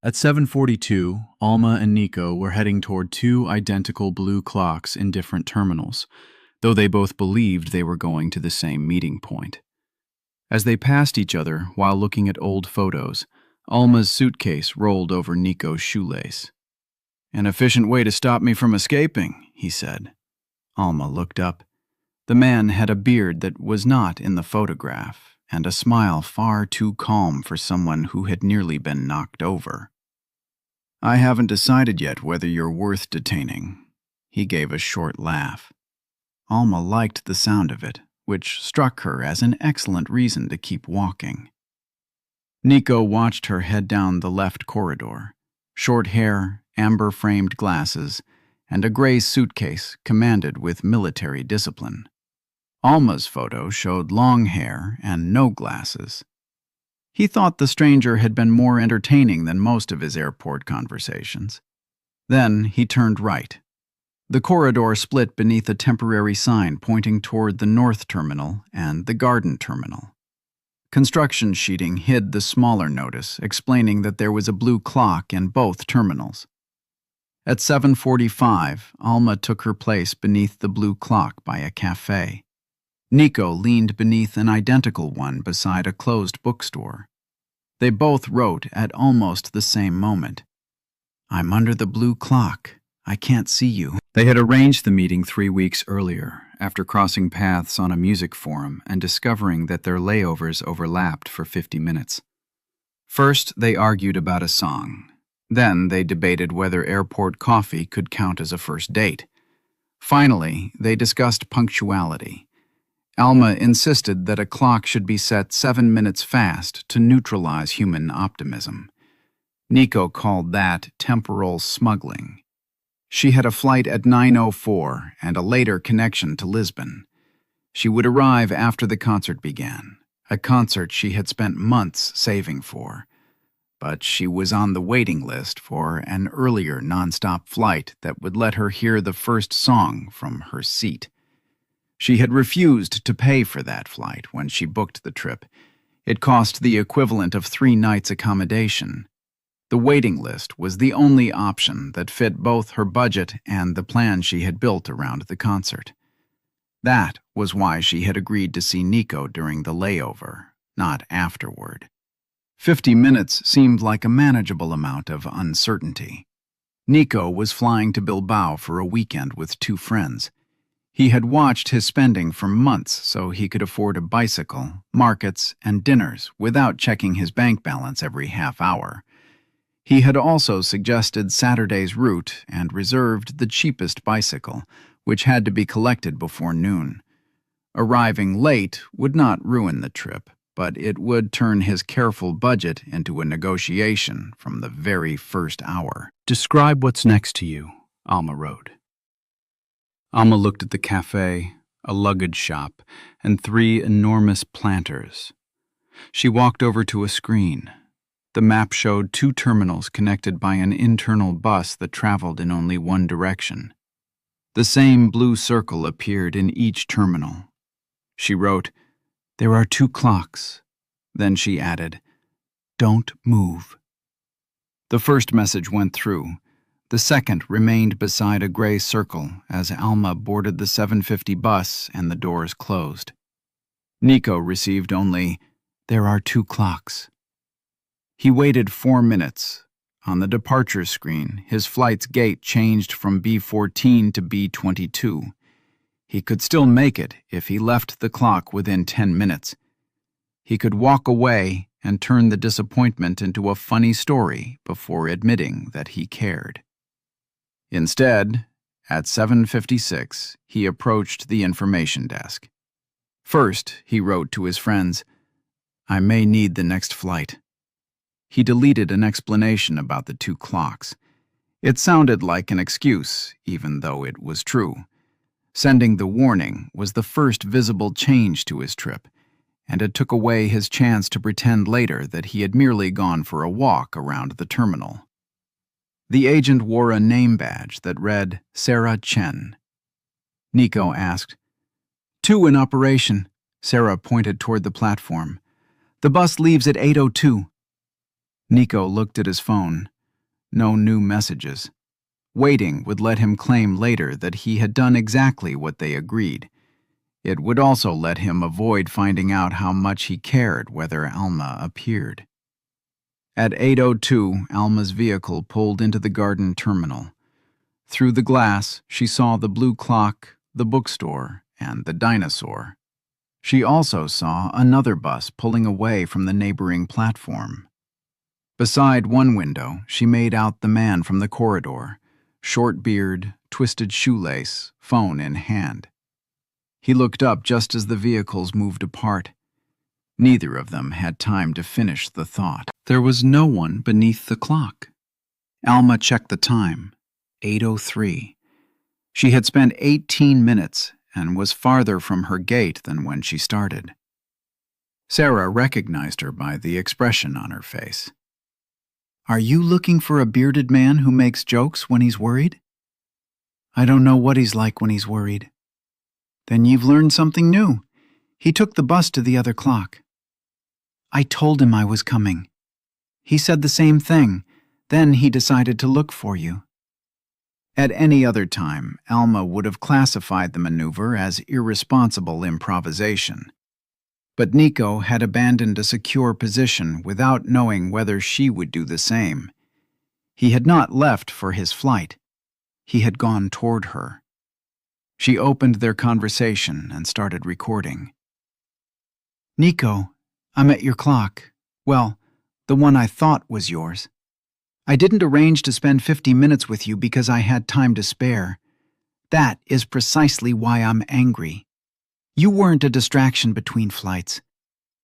At 7:42, Alma and Nico were heading toward two identical blue clocks in different terminals, though they both believed they were going to the same meeting point. As they passed each other while looking at old photos, Alma's suitcase rolled over Nico's shoelace. "An efficient way to stop me from escaping," he said. Alma looked up. The man had a beard that was not in the photograph, and a smile far too calm for someone who had nearly been knocked over. "I haven't decided yet whether you're worth detaining." He gave a short laugh. Alma liked the sound of it, which struck her as an excellent reason to keep walking. Nico watched her head down the left corridor. Short hair, amber-framed glasses, and a gray suitcase commanded with military discipline. Alma's photo showed long hair and no glasses. He thought the stranger had been more entertaining than most of his airport conversations. Then he turned right. The corridor split beneath a temporary sign pointing toward the North Terminal and the Garden Terminal. Construction sheeting hid the smaller notice, explaining that there was a blue clock in both terminals. At 7:45, Alma took her place beneath the blue clock by a cafe. Nico leaned beneath an identical one beside a closed bookstore. They both wrote at almost the same moment. "I'm under the blue clock. I can't see you." They had arranged the meeting 3 weeks earlier, after crossing paths on a music forum and discovering that their layovers overlapped for 50 minutes. First, they argued about a song. Then they debated whether airport coffee could count as a first date. Finally, they discussed punctuality. Alma insisted that a clock should be set 7 minutes fast to neutralize human optimism. Nico called that temporal smuggling. She had a flight at 9:04 and a later connection to Lisbon. She would arrive after the concert began, a concert she had spent months saving for. But she was on the waiting list for an earlier nonstop flight that would let her hear the first song from her seat. She had refused to pay for that flight when she booked the trip. It cost the equivalent of 3 nights' accommodation. The waiting list was the only option that fit both her budget and the plan she had built around the concert. That was why she had agreed to see Nico during the layover, not afterward. 50 minutes seemed like a manageable amount of uncertainty. Nico was flying to Bilbao for a weekend with 2 friends. He had watched his spending for months so he could afford a bicycle, markets, and dinners without checking his bank balance every half hour. He had also suggested Saturday's route and reserved the cheapest bicycle, which had to be collected before noon. Arriving late would not ruin the trip, but it would turn his careful budget into a negotiation from the very first hour. "Describe what's next to you," Alma wrote. Alma looked at the cafe, a luggage shop, and 3 enormous planters. She walked over to a screen. The map showed 2 terminals connected by an internal bus that traveled in only one direction. The same blue circle appeared in each terminal. She wrote, "There are 2 clocks." Then she added, "Don't move." The first message went through. The second remained beside a gray circle as Alma boarded the 7:50 bus and the doors closed. Nico received only, "There are 2 clocks." He waited 4 minutes. On the departure screen, his flight's gate changed from B14 to B22. He could still make it if he left the clock within 10 minutes. He could walk away and turn the disappointment into a funny story before admitting that he cared. Instead, at 7:56, he approached the information desk. First, he wrote to his friends, "I may need the next flight." He deleted an explanation about the 2 clocks. It sounded like an excuse, even though it was true. Sending the warning was the first visible change to his trip, and it took away his chance to pretend later that he had merely gone for a walk around the terminal. The agent wore a name badge that read Sarah Chen. Nico asked, "2 in operation." Sarah pointed toward the platform. "The bus leaves at 8:02. Nico looked at his phone. No new messages. Waiting would let him claim later that he had done exactly what they agreed. It would also let him avoid finding out how much he cared whether Alma appeared. At 8:02, Alma's vehicle pulled into the garden terminal. Through the glass, she saw the blue clock, the bookstore, and the dinosaur. She also saw another bus pulling away from the neighboring platform. Beside one window, she made out the man from the corridor, short beard, twisted shoelace, phone in hand. He looked up just as the vehicles moved apart. Neither of them had time to finish the thought. There was no one beneath the clock. Alma checked the time, 8:03. She had spent 18 minutes and was farther from her gate than when she started. Sarah recognized her by the expression on her face. "Are you looking for a bearded man who makes jokes when he's worried?" "I don't know what he's like when he's worried." "Then you've learned something new. He took the bus to the other clock." "I told him I was coming. He said the same thing. Then he decided to look for you." At any other time, Alma would have classified the maneuver as irresponsible improvisation. But Nico had abandoned a secure position without knowing whether she would do the same. He had not left for his flight. He had gone toward her. She opened their conversation and started recording. "Nico, I'm at your clock. Well, the one I thought was yours. I didn't arrange to spend 50 minutes with you because I had time to spare. That is precisely why I'm angry. You weren't a distraction between flights.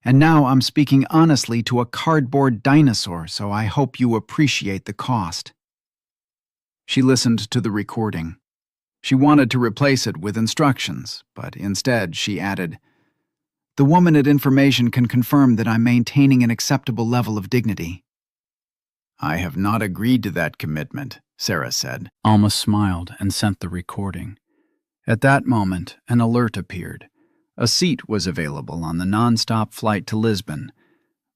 And now I'm speaking honestly to a cardboard dinosaur, so I hope you appreciate the cost." She listened to the recording. She wanted to replace it with instructions, but instead she added, "The woman at information can confirm that I'm maintaining an acceptable level of dignity." "I have not agreed to that commitment," Sarah said. Alma smiled and sent the recording. At that moment, an alert appeared. A seat was available on the non-stop flight to Lisbon.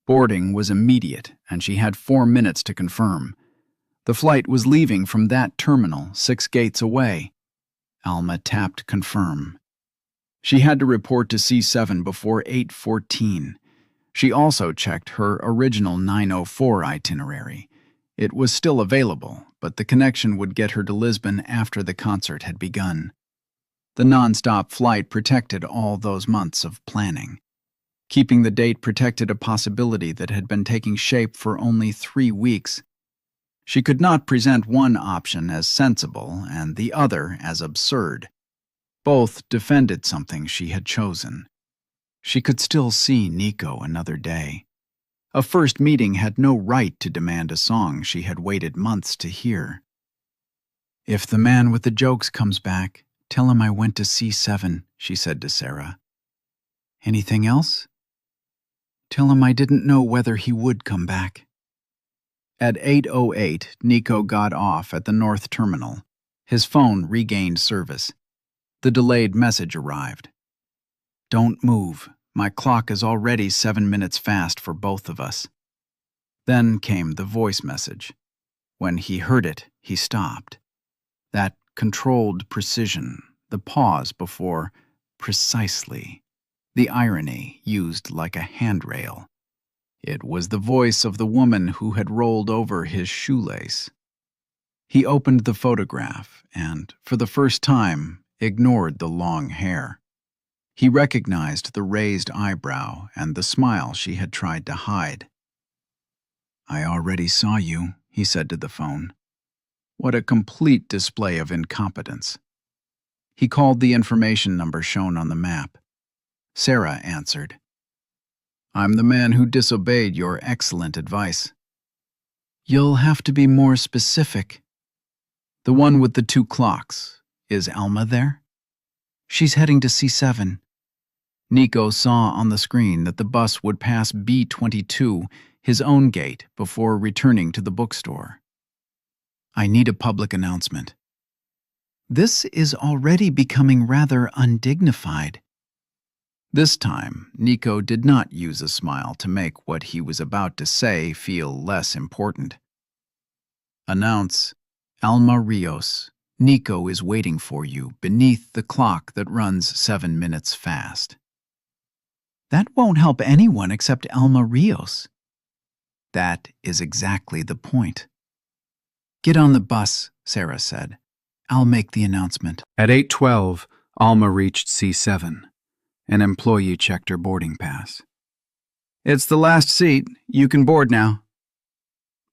Boarding was immediate, and she had 4 minutes to confirm. The flight was leaving from that terminal 6 gates away. Alma tapped confirm. She had to report to C7 before 8:14. She also checked her original 9:04 itinerary. It was still available, but the connection would get her to Lisbon after the concert had begun. The non-stop flight protected all those months of planning. Keeping the date protected a possibility that had been taking shape for only 3 weeks. She could not present one option as sensible and the other as absurd. Both defended something she had chosen. She could still see Nico another day. A first meeting had no right to demand a song she had waited months to hear. "If the man with the jokes comes back, tell him I went to C7, she said to Sarah. "Anything else?" "Tell him I didn't know whether he would come back." At 8:08, Nico got off at the North Terminal. His phone regained service. The delayed message arrived. "Don't move. My clock is already 7 minutes fast for both of us." Then came the voice message. When he heard it, he stopped. That controlled precision, the pause before precisely, the irony used like a handrail. It was the voice of the woman who had rolled over his shoelace. He opened the photograph and, for the first time, ignored the long hair. He recognized the raised eyebrow and the smile she had tried to hide. "I already saw you," he said to the phone. What a complete display of incompetence. He called the information number shown on the map. Sarah answered. "I'm the man who disobeyed your excellent advice." "You'll have to be more specific." "The one with the 2 clocks. Is Alma there?" "She's heading to C7. Nico saw on the screen that the bus would pass B22, his own gate, before returning to the bookstore. "I need a public announcement." "This is already becoming rather undignified." This time, Nico did not use a smile to make what he was about to say feel less important. Announce, Alma Rios, Nico is waiting for you beneath the clock that runs 7 minutes fast. That won't help anyone except Alma Rios. That is exactly the point. Get on the bus, Sarah said. I'll make the announcement. At 8:12, Alma reached C7. An employee checked her boarding pass. It's the last seat. You can board now.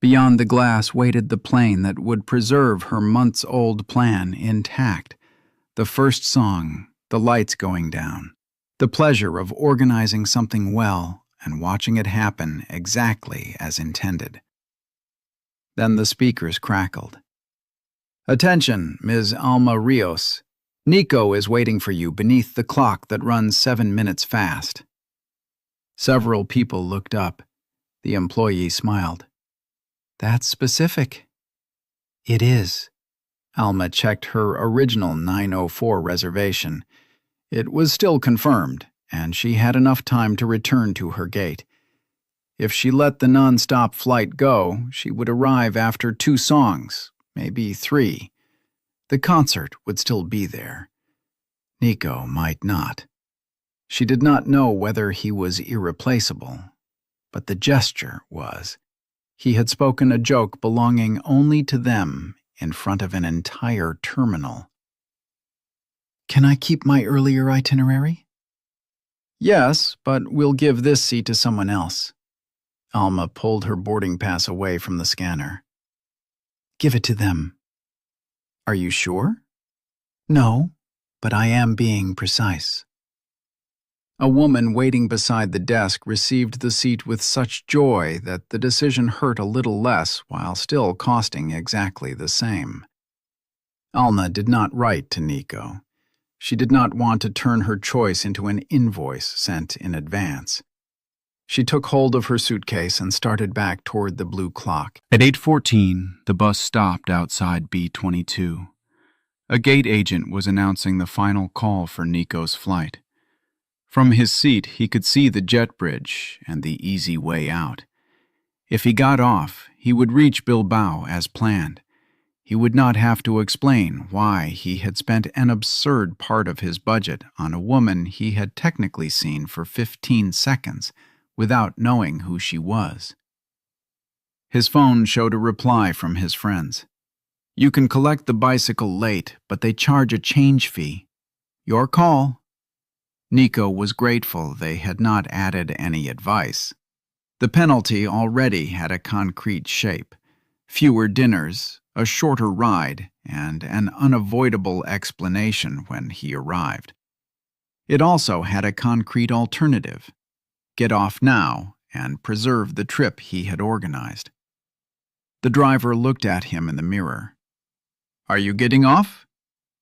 Beyond the glass waited the plane that would preserve her months-old plan intact. The first song, the lights going down, the pleasure of organizing something well and watching it happen exactly as intended. Then the speakers crackled. Attention, Ms. Alma Rios. Nico is waiting for you beneath the clock that runs 7 minutes fast. Several people looked up. The employee smiled. That's specific. It is. Alma checked her original 9:04 reservation. It was still confirmed, and she had enough time to return to her gate. If she let the non-stop flight go, she would arrive after 2 songs, maybe 3. The concert would still be there. Nico might not. She did not know whether he was irreplaceable, but the gesture was. He had spoken a joke belonging only to them in front of an entire terminal. Can I keep my earlier itinerary? Yes, but we'll give this seat to someone else. Alma pulled her boarding pass away from the scanner. Give it to them. Are you sure? No, but I am being precise. A woman waiting beside the desk received the seat with such joy that the decision hurt a little less while still costing exactly the same. Alma did not write to Nico. She did not want to turn her choice into an invoice sent in advance. She took hold of her suitcase and started back toward the blue clock. At 8:14, the bus stopped outside B-22. A gate agent was announcing the final call for Nico's flight. From his seat, he could see the jet bridge and the easy way out. If he got off, he would reach Bilbao as planned. He would not have to explain why he had spent an absurd part of his budget on a woman he had technically seen for 15 seconds without knowing who she was. His phone showed a reply from his friends. You can collect the bicycle late, but they charge a change fee. Your call. Nico was grateful they had not added any advice. The penalty already had a concrete shape. Fewer dinners, a shorter ride, and an unavoidable explanation when he arrived. It also had a concrete alternative. Get off now and preserve the trip he had organized. The driver looked at him in the mirror. Are you getting off?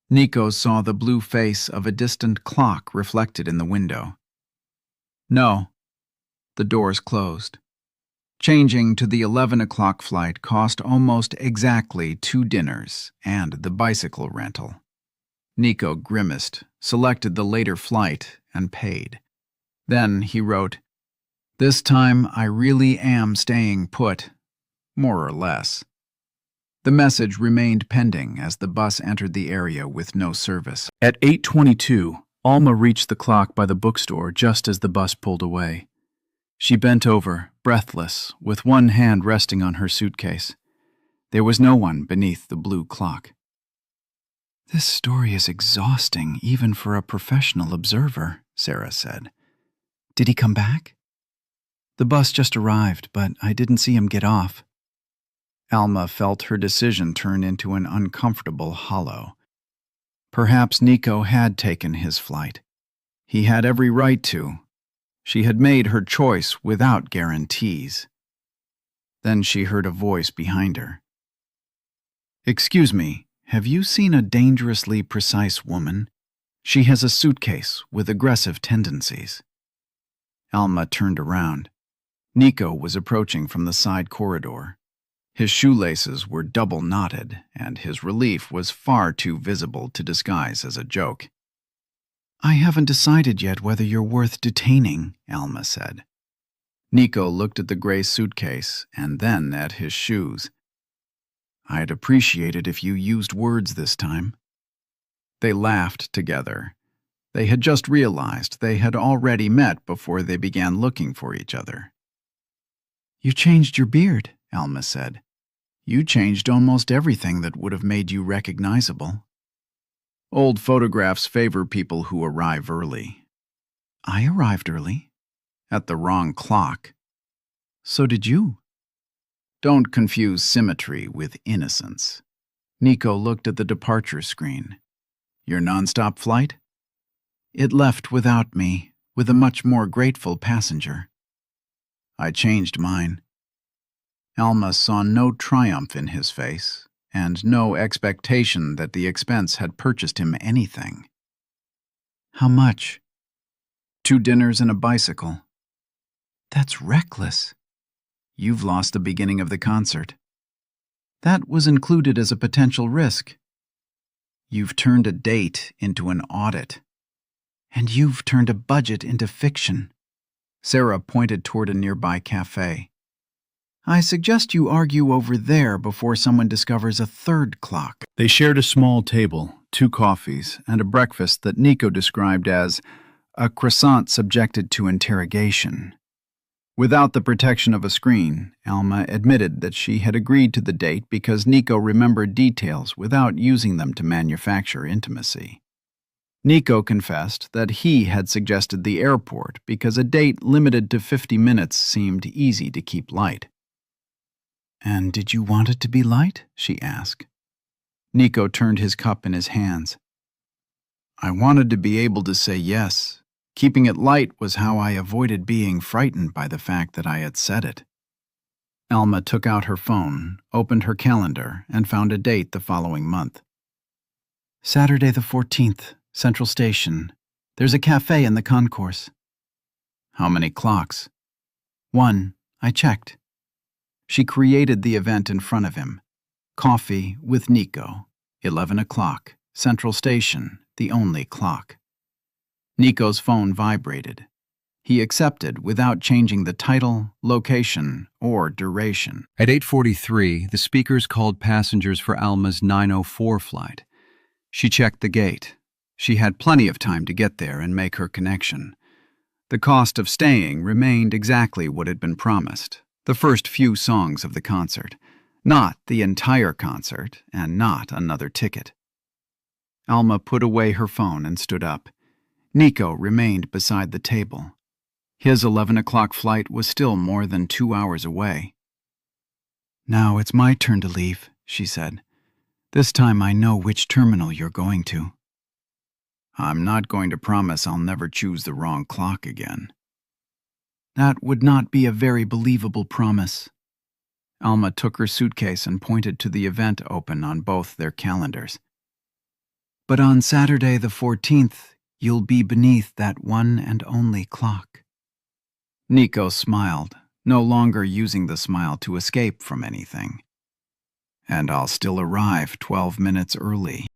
Nico saw the blue face of a distant clock reflected in the window. No. The doors closed. Changing to the 11 o'clock flight cost almost exactly 2 dinners and the bicycle rental. Nico grimaced, selected the later flight, and paid. Then he wrote, This time I really am staying put, more or less. The message remained pending as the bus entered the area with no service. At 8:22, Alma reached the clock by the bookstore just as the bus pulled away. She bent over, breathless, with one hand resting on her suitcase. There was no one beneath the blue clock. This story is exhausting even for a professional observer, Sarah said. Did he come back? The bus just arrived, but I didn't see him get off. Alma felt her decision turn into an uncomfortable hollow. Perhaps Nico had taken his flight. He had every right to. She had made her choice without guarantees. Then she heard a voice behind her. Excuse me, have you seen a dangerously precise woman? She has a suitcase with aggressive tendencies. Alma turned around. Nico was approaching from the side corridor. His shoelaces were double knotted, and his relief was far too visible to disguise as a joke. I haven't decided yet whether you're worth detaining, Alma said. Nico looked at the gray suitcase and then at his shoes. I'd appreciate it if you used words this time. They laughed together. They had just realized they had already met before they began looking for each other. You changed your beard, Alma said. You changed almost everything that would have made you recognizable. Old photographs favor people who arrive early. I arrived early. At the wrong clock. So did you. Don't confuse symmetry with innocence. Nico looked at the departure screen. Your nonstop flight? It left without me, with a much more grateful passenger. I changed mine. Alma saw no triumph in his face, and no expectation that the expense had purchased him anything. How much? 2 dinners and a bicycle. That's reckless. You've lost the beginning of the concert. That was included as a potential risk. You've turned a date into an audit. And you've turned a budget into fiction. Sarah pointed toward a nearby cafe. I suggest you argue over there before someone discovers a third clock. They shared a small table, 2 coffees, and a breakfast that Nico described as a croissant subjected to interrogation. Without the protection of a screen, Alma admitted that she had agreed to the date because Nico remembered details without using them to manufacture intimacy. Nico confessed that he had suggested the airport because a date limited to 50 minutes seemed easy to keep light. And did you want it to be light? She asked. Nico turned his cup in his hands. I wanted to be able to say yes. Keeping it light was how I avoided being frightened by the fact that I had said it. Alma took out her phone, opened her calendar, and found a date the following month. Saturday the 14th, Central Station. There's a cafe in the concourse. How many clocks? 1. I checked. She created the event in front of him. Coffee with Nico. 11 o'clock. Central Station, the only clock. Nico's phone vibrated. He accepted without changing the title, location, or duration. At 8:43, the speakers called passengers for Alma's 9:04 flight. She checked the gate. She had plenty of time to get there and make her connection. The cost of staying remained exactly what had been promised, the first few songs of the concert, not the entire concert and not another ticket. Alma put away her phone and stood up. Nico remained beside the table. His 11 o'clock flight was still more than 2 hours away. Now it's my turn to leave, she said. This time I know which terminal you're going to. I'm not going to promise I'll never choose the wrong clock again. That would not be a very believable promise. Alma took her suitcase and pointed to the event open on both their calendars. But on Saturday the 14th, you'll be beneath that one and only clock. Nico smiled, no longer using the smile to escape from anything. And I'll still arrive 12 minutes early.